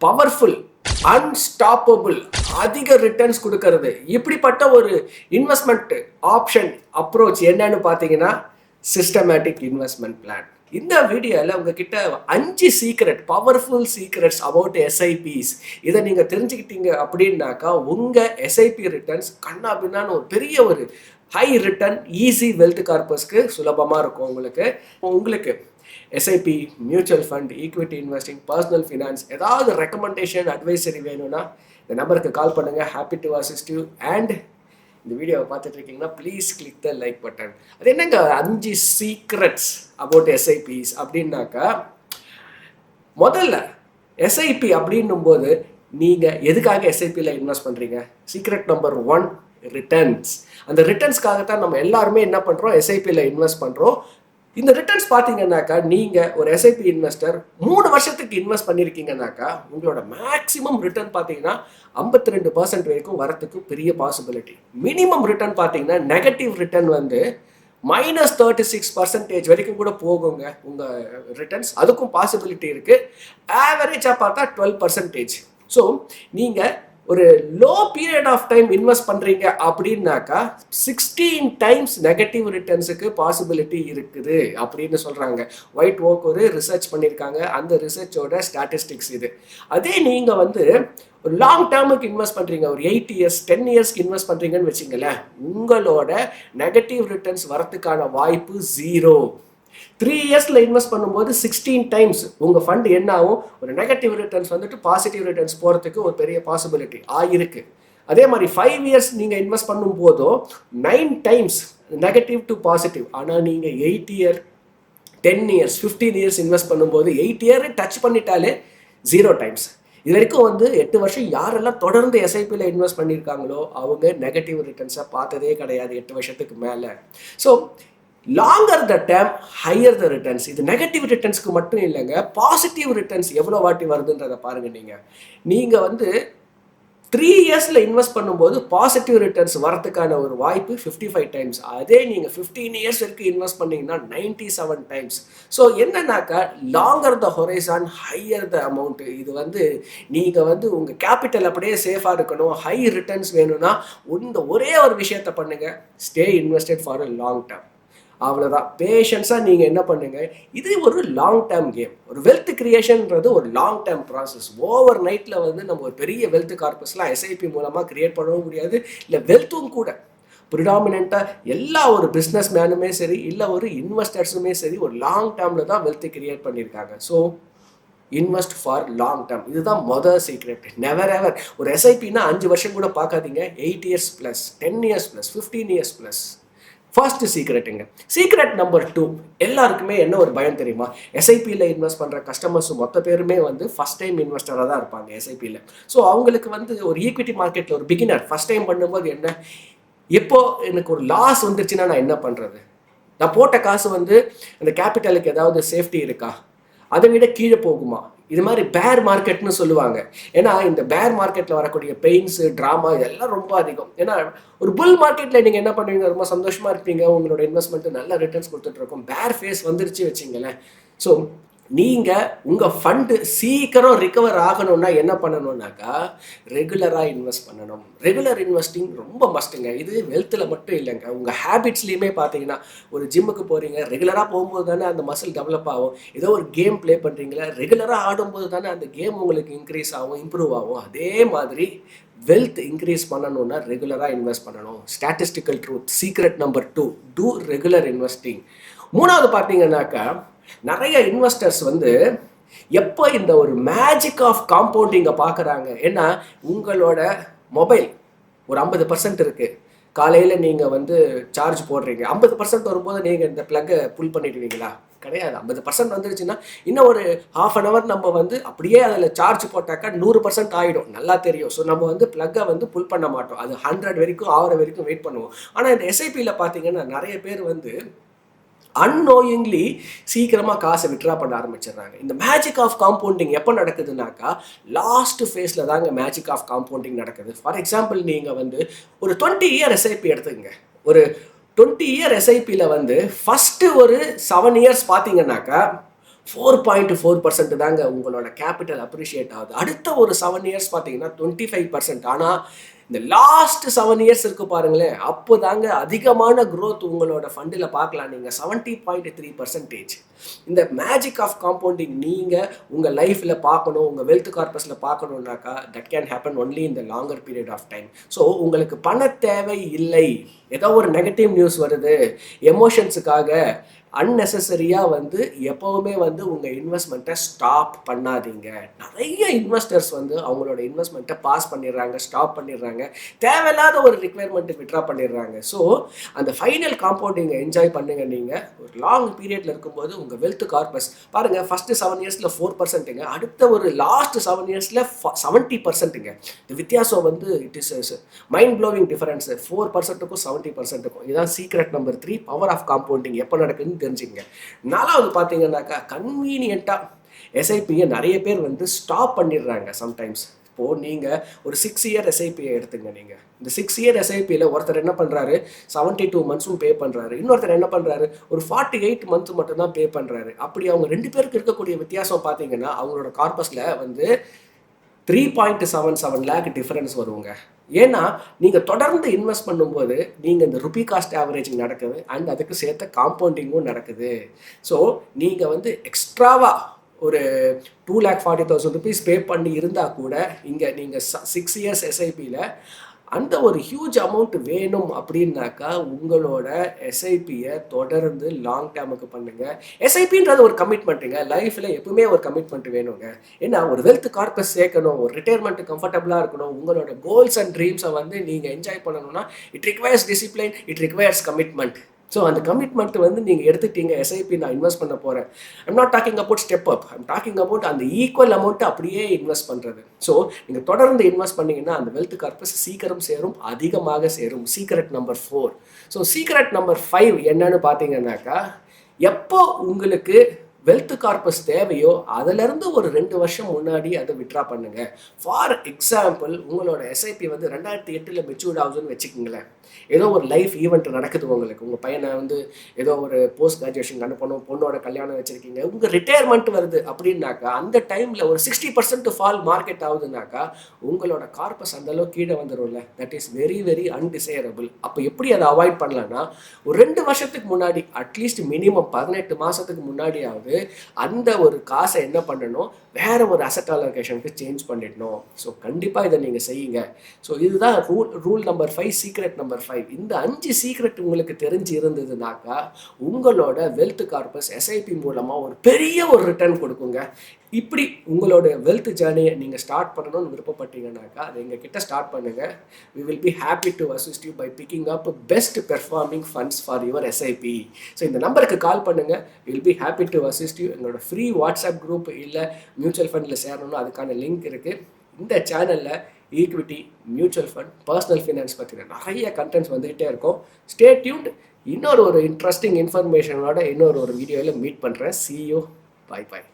Powerful, unstoppable, அதிக returns கொடுக்கறது. இப்படிப்பட்ட ஒரு இன்வெஸ்ட்மெண்ட் ஆப்ஷன் அப்ரோச் என்னன்னு பார்த்தீங்கன்னா சிஸ்டமேட்டிக் இன்வெஸ்ட்மெண்ட் பிளான். இந்த வீடியோவில் உங்ககிட்ட 5 secret, powerful secrets about SIPs. இதை நீங்கள் தெரிஞ்சுக்கிட்டீங்க அப்படின்னாக்கா உங்கள் எஸ்ஐபி ரிட்டர்ன்ஸ் கண்ணா பின்னான்னு ஒரு பெரிய ஒரு ஹை ரிட்டர்ன் ஈஸி வெல்த் கார்பஸ்க்கு சுலபமாக இருக்கும். உங்களுக்கு SIP, mutual fund, equity investing, personal finance ஏதாவது ரெக்கமெண்டேஷன், அட்வைசரி வேணும்னா இந்த நம்பருக்கு கால் பண்ணுங்கள். Happy to assist you. And இந்த வீடியோவை பார்த்துட்டு இருக்கீங்கன்னா please click the like button. அது என்னங்க 5 சீக்ரெட்ஸ் அபவுட் எஸ்ஐபிஸ் அப்படின்னாக்கா, முதல்ல எஸ்ஐபி அப்படின்னும் போது நீங்கள் எதுக்காக எஸ்ஐபியில் இன்வெஸ்ட் பண்ணுறீங்க? Secret number 1, returns. அந்த ரிட்டர்ன்ஸ்க்காகத்தான் நம்ம எல்லாருமே என்ன பண்ணுறோம், எஸ்ஐபியில் இன்வெஸ்ட் பண்ணுறோம். இந்த ரிட்டர்ன்ஸ் பார்த்தீங்கன்னாக்கா நீங்கள் ஒரு எஸ்ஐபி இன்வெஸ்டர் 3 வருஷத்துக்கு இன்வெஸ்ட் பண்ணியிருக்கீங்கன்னாக்கா உங்களோட மேக்ஸிமம் ரிட்டர்ன் பார்த்தீங்கன்னா 52% வரைக்கும் வரத்துக்கு பெரிய பாசிபிலிட்டி. மினிமம் ரிட்டர்ன் பார்த்தீங்கன்னா நெகட்டிவ் ரிட்டர்ன் வந்து -36% வரைக்கும் கூட போகுங்க உங்கள் ரிட்டர்ன்ஸ். அதுக்கும் பாசிபிலிட்டி இருக்குது. ஆவரேஜாக பார்த்தா 12%. ஸோ நீங்கள் ஒரு low period of time invest பண்ணுறீங்க அப்படின்னாக்கா 16 டைம்ஸ் நெகட்டிவ் ரிட்டர்ன்ஸுக்கு பாசிபிலிட்டி இருக்குது அப்படின்னு சொல்கிறாங்க. ஒயிட் ஓக் ஒரு ரிசர்ச் பண்ணியிருக்காங்க. அந்த ரிசர்ச்சோட ஸ்டாட்டிஸ்டிக்ஸ் இது. அதே நீங்கள் வந்து ஒரு லாங் டேர்முக்கு இன்வெஸ்ட் பண்ணுறீங்க, ஒரு 8 இயர்ஸ் 10 இயர்ஸ்க்கு இன்வெஸ்ட் பண்ணுறீங்கன்னு வச்சுங்களேன், உங்களோட நெகட்டிவ் ரிட்டர்ன்ஸ் வரத்துக்கான வாய்ப்பு 0. 3 இயர்ஸில் இன்வெஸ்ட் பண்ணும்போது 16 டைம்ஸ் உங்கள் ஃபண்ட் என்ன ஆகும், ஒரு நெகட்டிவ் ரிட்டர்ன்ஸ் வந்துட்டு பாசிட்டிவ் ரிட்டர்ன்ஸ் போகிறதுக்கு ஒரு பெரிய பாசிபிலிட்டி ஆகிருக்கு. அதே மாதிரி 5 இயர்ஸ் நீங்கள் இன்வெஸ்ட் பண்ணும் போதும் 9 டைம்ஸ் நெகட்டிவ் டு பாசிட்டிவ். ஆனால் நீங்கள் 8 இயர் 10 இயர்ஸ் 15 இயர்ஸ் இன்வெஸ்ட் பண்ணும்போது 8 இயர் டச் பண்ணிட்டாலே 0 டைம்ஸ். இது வரைக்கும் வந்து 8 வருஷம் யாரெல்லாம் தொடர்ந்து எஸ்ஐபியில் இன்வெஸ்ட் பண்ணியிருக்காங்களோ அவங்க நெகட்டிவ் ரிட்டர்ன்ஸை பார்த்ததே கிடையாது 8 வருஷத்துக்கு மேலே. So longer the term higher the returns. இது நெகட்டிவ் ரிட்டர்ன்ஸ்க்கு மட்டும் இல்லைங்க, பாசிட்டிவ் ரிட்டர்ன்ஸ் எவ்வளோ வாட்டி வருதுன்றதை பாருங்கள். நீங்கள் வந்து 3 இயர்ஸில் இன்வெஸ்ட் பண்ணும்போது பாசிட்டிவ் ரிட்டர்ன்ஸ் வரதுக்கான ஒரு வாய்ப்பு 55 டைம்ஸ். அதே நீங்கள் 15 இயர்ஸ் வரைக்கும் இன்வெஸ்ட் பண்ணிங்கன்னா 97 டைம்ஸ். ஸோ என்னன்னாக்கா longer the horizon higher the amount. இது வந்து நீங்கள் வந்து உங்கள் கேபிட்டல் அப்படியே சேஃபாக இருக்கணும், ஹை ரிட்டர்ன்ஸ் வேணும்னா இந்த ஒரே ஒரு விஷயத்தை பண்ணுங்கள், stay invested for a long term. அவ்வளோதான். பேஷன்ஸாக நீங்கள் என்ன பண்ணுங்கள். இது ஒரு லாங் டேர்ம் கேம். ஒரு வெல்த் கிரியேஷன்ன்றது ஒரு லாங் டேர்ம் ப்ராசஸ். ஓவர் நைட்டில் வந்து நம்ம ஒரு பெரிய வெல்த் கார்பஸ்லாம் எஸ்ஐபி மூலமாக கிரியேட் பண்ணவும் முடியாது. இல்லை வெல்த்தும் கூட ப்ரிடாமினெண்ட்டாக எல்லா ஒரு பிஸ்னஸ் மேனுமே சரி, இல்லை ஒரு இன்வெஸ்டர்ஸுமே சரி, ஒரு லாங் டேர்மில் தான் வெல்த் கிரியேட் பண்ணியிருக்காங்க. So invest for long term. இதுதான் மொதல் சீக்ரெட். நெவர் எவர் ஒரு எஸ்ஐபின்னா 5 வருஷம் கூட பார்க்காதீங்க. 8 years plus, 10 years plus, 15 years plus. First சீக்ரெட்டுங்க. Secret number 2. எல்லாருக்குமே என்ன ஒரு பயம் தெரியுமா, எஸ்ஐபியில் இன்வெஸ்ட் பண்ணுற கஸ்டமர்ஸ் மொத்த பேருமே வந்து ஃபஸ்ட் டைம் இன்வெஸ்டராக தான் இருப்பாங்க எஸ்ஐபியில். ஸோ அவங்களுக்கு வந்து ஒரு ஈக்விட்டி மார்க்கெட்டில் ஒரு பிகினர் ஃபஸ்ட் டைம் பண்ணும்போது என்ன, எப்போ எனக்கு ஒரு லாஸ் வந்துருச்சுன்னா நான் என்ன பண்ணுறது, நான் போட்ட காசு வந்து அந்த கேபிட்டலுக்கு ஏதாவது சேஃப்டி இருக்கா, அதை விட கீழே போகுமா, இது மாதிரி பேர் மார்க்கெட்னு சொல்லுவாங்க. ஏன்னா இந்த பேர் மார்க்கெட்டில் வரக்கூடிய பெயின்ஸு, ட்ராமா இதெல்லாம் ரொம்ப அதிகம். ஏன்னா ஒரு புல் மார்க்கெட்டில் நீங்கள் என்ன பண்ணுவீங்க, ரொம்ப சந்தோஷமாக இருப்பீங்க, உங்களோட இன்வெஸ்ட்மெண்ட்டு நல்ல ரிட்டர்ன்ஸ் கொடுத்துட்ருக்கோம். பேர் ஃபேஸ் வந்துருச்சு வச்சிங்களேன். ஸோ நீங்கள் உங்கள் ஃபண்டு சீக்கிரம் ரிகவர் ஆகணும்னா என்ன பண்ணணும்னாக்கா ரெகுலராக இன்வெஸ்ட் பண்ணணும். ரெகுலர் இன்வெஸ்டிங் ரொம்ப மஸ்ட்டுங்க. இது வெல்த்தில் மட்டும் இல்லைங்க, உங்கள் ஹேபிட்ஸ்லேயுமே பார்த்தீங்கன்னா ஒரு ஜிம்முக்கு போகிறீங்க, ரெகுலராக போகும்போது தானே அந்த மசில் டெவலப் ஆகும். ஏதோ ஒரு கேம் ப்ளே பண்ணுறீங்களா, ரெகுலராக ஆடும்போது தானே அந்த கேம் உங்களுக்கு இன்க்ரீஸ் ஆகும், இம்ப்ரூவ் ஆகும். அதே மாதிரி வெல்த் இன்க்ரீஸ் பண்ணணும்னா ரெகுலராக இன்வெஸ்ட் பண்ணணும். Statistical truth. Secret number 2, do regular investing. 3வது பார்த்தீங்கன்னாக்கா நிறைய இன்வெஸ்டர்ஸ் வந்து எப்போ இந்த ஒரு மேஜிக் ஆஃப் காம்பவுண்டிங்கை பார்க்குறாங்க. ஏன்னா உங்களோட மொபைல் ஒரு 50% இருக்குது. காலையில் நீங்கள் வந்து சார்ஜ் போடுறீங்க, 50% வரும்போது நீங்கள் இந்த ப்ளக்கை புல் பண்ணிடுவீங்களா? கிடையாது. 50% வந்துருச்சுன்னா இன்னும் ஒரு ½ அன் ஹவர் நம்ம வந்து அப்படியே அதில் சார்ஜ் போட்டாக்கா 100% ஆகிடும், நல்லா தெரியும். ஸோ நம்ம வந்து ப்ளக்கை வந்து புல் பண்ண மாட்டோம், அது 100 வரைக்கும் ஆகிற வரைக்கும் வெயிட் பண்ணுவோம். ஆனால் இந்த எஸ்ஐபியில் பார்த்தீங்கன்னா நிறைய பேர் வந்து அன்னோயிங்லி சீக்கிரமாக காசை விட்ரா பண்ண ஆரம்பிச்சிடுறாங்க. இந்த மேஜிக் ஆஃப் காம்பவுண்டிங் எப்போ நடக்குதுனாக்கா லாஸ்ட் ஃபேஸில் தாங்க மேஜிக் ஆஃப் காம்பவுண்டிங் நடக்குது. ஃபார் எக்ஸாம்பிள் நீங்கள் வந்து ஒரு 20 இயர் எஸ்ஐபி எடுத்துக்கங்க. ஒரு 20 இயர் எஸ்ஐபியில் வந்து ஃபஸ்ட்டு ஒரு 7 இயர்ஸ் பார்த்தீங்கன்னாக்கா 4.4% தாங்க உங்களோட கேபிட்டல் அப்ரிஷியேட் ஆகுது. அடுத்த ஒரு 7 இயர்ஸ் பார்த்தீங்கன்னா 25%. ஆனால் இந்த லாஸ்ட் 7 இயர்ஸ் இருக்கு பாருங்களேன், அப்போ தாங்க அதிகமான growth உங்களோட ஃபண்டில் பார்க்கலாம் நீங்கள். 70.3%. இந்த மேஜிக் ஆஃப் காம்பவுண்டிங் நீங்கள் உங்கள் லைஃப்பில் பார்க்கணும், உங்கள் வெல்த் கார்பஸில் பார்க்கணுன்னாக்கா தட் கேன் ஹேப்பன் ஒன்லி இந்த longer period of time. So உங்களுக்கு பண தேவை இல்லை, ஏதோ ஒரு நெகட்டிவ் நியூஸ் வருது, எமோஷன்ஸுக்காக அன்னெசரியாக வந்து எப்போவுமே வந்து உங்கள் இன்வெஸ்ட்மெண்ட்டை ஸ்டாப் பண்ணாதீங்க. நிறைய இன்வெஸ்டர்ஸ் வந்து அவங்களோட இன்வெஸ்ட்மெண்ட்டை பாஸ் பண்ணிடுறாங்க, ஸ்டாப் பண்ணிடுறாங்க, தேவையில்லாத ஒரு ரிக்வயர்மெண்ட்டுக்கு விட்ரா பண்ணிடுறாங்க. ஸோ அந்த ஃபைனல் காம்பவுண்டிங்கை என்ஜாய் பண்ணுங்க. நீங்கள் ஒரு லாங் பீரியடில் இருக்கும்போது உங்கள் வெல்த் கார்பஸ் பாருங்கள், ஃபஸ்ட்டு 7 இயர்ஸில் 4%ங்க, அடுத்த ஒரு லாஸ்ட் 7 இயர்ஸில் 70%ங்க. இந்த வித்தியாசம் வந்து it is mind blowing difference 4%க்கும் 70%க்கும். இதுதான் secret number 3, power of compounding எப்போ நடக்குதுன்னு தெரிஞ்சுங்க. 4வது பார்த்தீங்கன்னாக்கா கன்வீனியண்ட்டாக எஸ்ஐபியை நிறைய பேர் வந்து ஸ்டாப் பண்ணிடுறாங்க சம்டைம்ஸ். இப்போது நீங்கள் ஒரு 6 இயர் எஸ்ஐபியை எடுத்துங்க. நீங்கள் இந்த 6 இயர் எஸ்ஐபியில் ஒருத்தர் என்ன பண்ணுறாரு, 72 மந்த்ஸும் பே பண்ணுறாரு, இன்னொருத்தர் என்ன பண்ணுறாரு, ஒரு 48 மந்த்ஸ் மட்டும்தான் பே பண்ணுறாரு. அப்படி அவங்க 2 பேருக்கு இருக்கக்கூடிய வித்தியாசம் பார்த்தீங்கன்னா அவங்களோட கார்பஸில் வந்து 3.77 lakh டிஃபரன்ஸ் வருங்க. ஏன்னா நீங்கள் தொடர்ந்து இன்வெஸ்ட் பண்ணும்போது நீங்கள் இந்த ருபி காஸ்ட் ஆவரேஜிங் நடக்குது அண்ட் அதுக்கு சேர்த்த காம்பவுண்டிங்கும் நடக்குது. ஸோ நீங்கள் வந்து எக்ஸ்ட்ராவாக ஒரு 2,40,000 rupees பே பண்ணி இருந்தால் கூட இங்கே நீங்கள் 6 இயர்ஸ் எஸ்ஐபியில் அந்த ஒரு ஹியூஜ் அமௌண்ட் வேணும் அப்படின்னாக்கா உங்களோட எஸ்ஐபியை தொடர்ந்து லாங் டேர்முக்கு பண்ணுங்கள். எஸ்ஐபின்றது ஒரு கமிட்மெண்ட்டுங்க. லைஃப்பில் எப்பவுமே ஒரு கமிட்மெண்ட் வேணுங்க. ஏன்னா ஒரு வெல்த் கார்பஸ் சேர்க்கணும், ஒரு ரிட்டையர்மெண்ட் கம்ஃபர்டபுளாக இருக்கணும், உங்களோட கோல்ஸ் அண்ட் ட்ரீம்ஸை வந்து நீங்கள் என்ஜாய் பண்ணணும்னா it requires discipline, it requires commitment. So அந்த கமிட்மெண்ட் வந்து நீங்கள் எடுத்துட்டீங்க, எஸ்ஐபி நான் இன்வெஸ்ட் பண்ண போகிறேன். I'm not talking about step up, I'm talking about அந்த ஈக்குவல் அமௌண்ட்டு அப்படியே இன்வெஸ்ட் பண்ணுறது. ஸோ நீங்கள் தொடர்ந்து இன்வெஸ்ட் பண்ணிங்கன்னா அந்த வெல்த் கார்பஸ் சீக்கிரம் சேரும், அதிகமாக சேரும். Secret number 4. So secret number 5 என்னன்னு பார்த்தீங்கன்னாக்கா, எப்போ உங்களுக்கு வெல்த் கார்பஸ் தேவையோ அதிலிருந்து ஒரு 2 வருஷம் முன்னாடி அதை விட்ரா பண்ணுங்க. ஃபார் எக்ஸாம்பிள் உங்களோட எஸ்ஐபி வந்து 2008 மெச்சூர்ட் ஆகுதுன்னு வச்சுக்கோங்களேன். ஏதோ ஒரு லைஃப் ஈவெண்ட் நடக்குது உங்களுக்கு, உங்கள் பையனை வந்து ஏதோ ஒரு போஸ்ட் கிராஜுவேஷன் அனுப்பணும், பொண்ணோட கல்யாணம் வச்சுருக்கீங்க, உங்கள் ரிட்டையர்மெண்ட் வருது அப்படின்னாக்கா அந்த டைமில் ஒரு 60% ஃபால் மார்க்கெட் ஆகுதுனாக்கா உங்களோட கார்பஸ் அந்தளவுக்கு கீழே வந்துடும்ல. That is very very undesirable. அப்போ எப்படி அதை அவாய்ட் பண்ணலான்னா, ஒரு 2 வருஷத்துக்கு முன்னாடி அட்லீஸ்ட் மினிமம் 18 மாதத்துக்கு முன்னாடியாவது அந்த ஒரு காசை என்ன பண்ணணும், வேற ஒரு அசெட் அலோகேஷனுக்கு சேஞ்ச் பண்ணிடணும். ஸோ கண்டிப்பாக இதை நீங்கள் செய்யுங்க. ஸோ இதுதான் ரூல் நம்பர் 5, சீக்ரெட் நம்பர் 5. இந்த 5 சீக்ரெட் உங்களுக்கு தெரிஞ்சு இருந்ததுனாக்கா உங்களோட வெல்த் கார்பஸ் எஸ்ஐபி மூலமாக ஒரு பெரிய ஒரு ரிட்டர்ன் கொடுக்குங்க. இப்படி உங்களோட வெல்த் ஜேர்னியை நீங்கள் ஸ்டார்ட் பண்ணணும்னு விருப்பப்பட்டீங்கன்னாக்கா அதை எங்ககிட்ட ஸ்டார்ட் பண்ணுங்கள். We will be happy to assist you by picking up best performing funds for your SIP. So இந்த நம்பருக்கு கால் பண்ணுங்கள். Will be happy to assist you. எங்களோட ஃப்ரீ வாட்ஸ்அப் குரூப் இல்லை மியூச்சுவல் ஃபண்டில் சேரணும்னு அதுக்கான லிங்க் இருக்குது. இந்த சேனலில் equity, mutual fund, personal finance பற்றின நிறைய கண்டென்ட்ஸ் வந்துகிட்டே இருக்கும். Stay tuned. இன்னொரு இன்ட்ரெஸ்டிங் இன்ஃபர்மேஷனோட இன்னொரு வீடியோவில் மீட் பண்ணுறேன். See you. Bye bye.